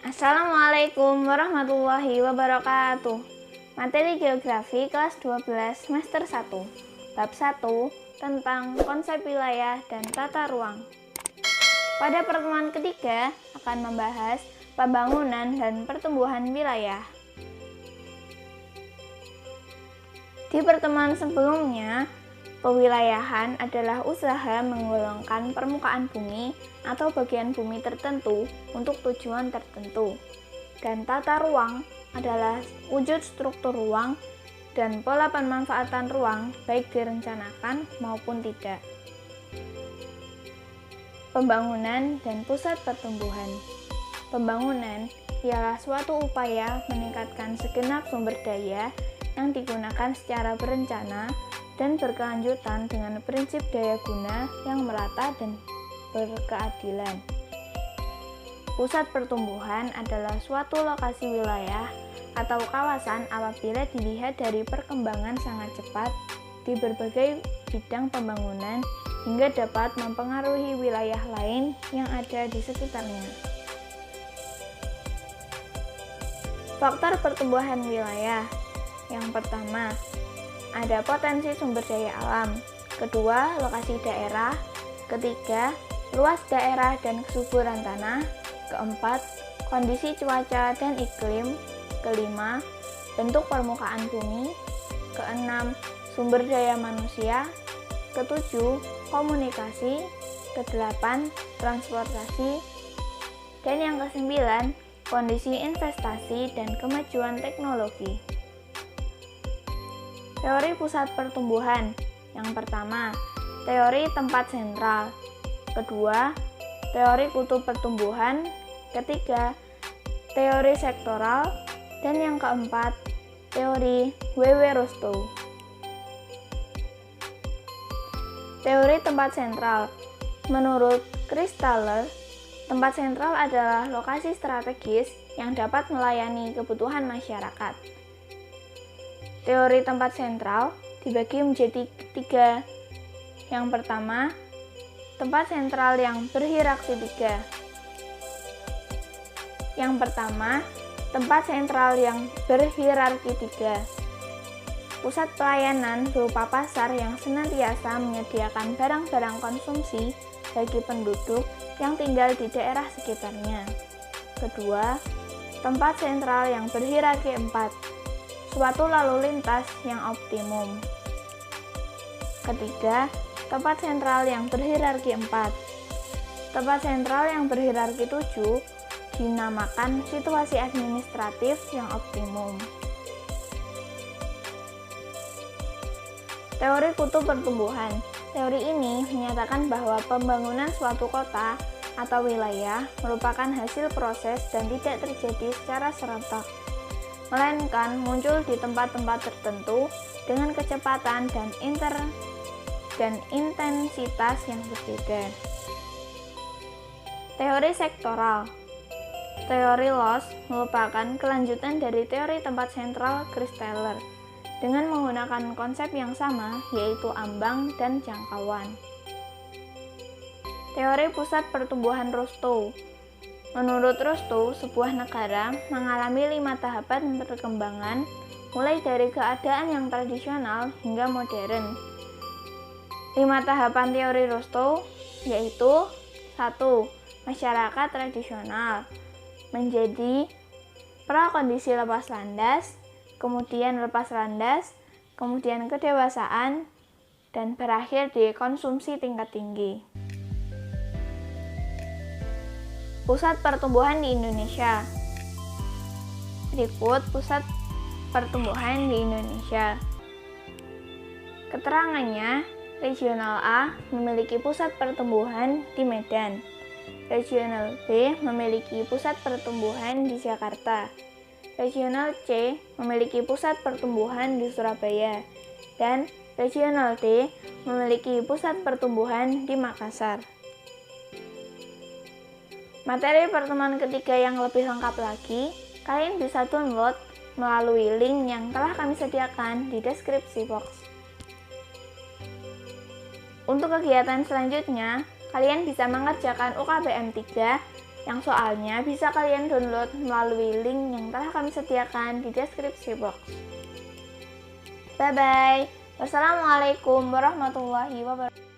Assalamualaikum warahmatullahi wabarakatuh. Materi Geografi kelas 12 semester 1, bab 1 tentang konsep wilayah dan tata ruang. Pada pertemuan ketiga akan membahas pembangunan dan pertumbuhan wilayah. Di pertemuan sebelumnya, pewilayahan adalah usaha menggolongkan permukaan bumi atau bagian bumi tertentu untuk tujuan tertentu. Dan tata ruang adalah wujud struktur ruang dan pola pemanfaatan ruang baik direncanakan maupun tidak. Pembangunan dan pusat pertumbuhan. Pembangunan ialah suatu upaya meningkatkan segenap sumber daya yang digunakan secara berencana dan berkelanjutan dengan prinsip daya guna yang merata dan berkeadilan. Pusat pertumbuhan adalah suatu lokasi wilayah atau kawasan apabila dilihat dari perkembangan sangat cepat di berbagai bidang pembangunan hingga dapat mempengaruhi wilayah lain yang ada di sekitarnya. Faktor pertumbuhan wilayah. Yang pertama, ada potensi sumber daya alam. Kedua, lokasi daerah. Ketiga, luas daerah dan kesuburan tanah. Keempat, kondisi cuaca dan iklim. Kelima, bentuk permukaan bumi. Keenam, sumber daya manusia. Ketujuh, komunikasi. Kedelapan, transportasi. Dan yang kesembilan, kondisi investasi dan kemajuan teknologi. Teori pusat pertumbuhan. Yang pertama, teori tempat sentral. Kedua, teori kutub pertumbuhan. Ketiga, teori sektoral. Dan yang keempat, teori Wewe-Rostow. Teori tempat sentral. Menurut Christaller, tempat sentral adalah lokasi strategis yang dapat melayani kebutuhan masyarakat. Teori tempat sentral dibagi menjadi tiga. Yang pertama, tempat sentral yang berhierarki tiga. Yang pertama, tempat sentral yang berhierarki tiga. Pusat pelayanan berupa pasar yang senantiasa menyediakan barang-barang konsumsi bagi penduduk yang tinggal di daerah sekitarnya. Kedua, tempat sentral yang berhierarki empat. Suatu lalu lintas yang optimum. Ketiga, tempat sentral yang berhierarki 4. Tempat sentral yang berhierarki 7 dinamakan situasi administratif yang optimum. Teori kutub pertumbuhan. Teori ini menyatakan bahwa pembangunan suatu kota atau wilayah merupakan hasil proses dan tidak terjadi secara serentak, melainkan muncul di tempat-tempat tertentu dengan kecepatan dan intensitas yang berbeda. Teori sektoral. Teori loss merupakan kelanjutan dari teori tempat sentral Christaller dengan menggunakan konsep yang sama, yaitu ambang dan jangkauan. Teori pusat pertumbuhan Rostow. Menurut Rostow, sebuah negara mengalami 5 tahapan perkembangan, mulai dari keadaan yang tradisional hingga modern. 5 tahapan teori Rostow yaitu 1. Masyarakat tradisional menjadi prakondisi lepas landas, kemudian lepas landas, kemudian kedewasaan, dan berakhir di konsumsi tingkat tinggi. Pusat pertumbuhan di Indonesia. Berikut pusat pertumbuhan di Indonesia. Keterangannya, Regional A memiliki pusat pertumbuhan di Medan. Regional B memiliki pusat pertumbuhan di Jakarta. Regional C memiliki pusat pertumbuhan di Surabaya. Dan Regional D memiliki pusat pertumbuhan di Makassar. Materi pertemuan ketiga yang lebih lengkap lagi, kalian bisa download melalui link yang telah kami sediakan di deskripsi box. Untuk kegiatan selanjutnya, kalian bisa mengerjakan UKBM 3 Yang soalnya bisa kalian download melalui link yang telah kami sediakan di deskripsi box. Bye-bye. Wassalamualaikum warahmatullahi wabarakatuh.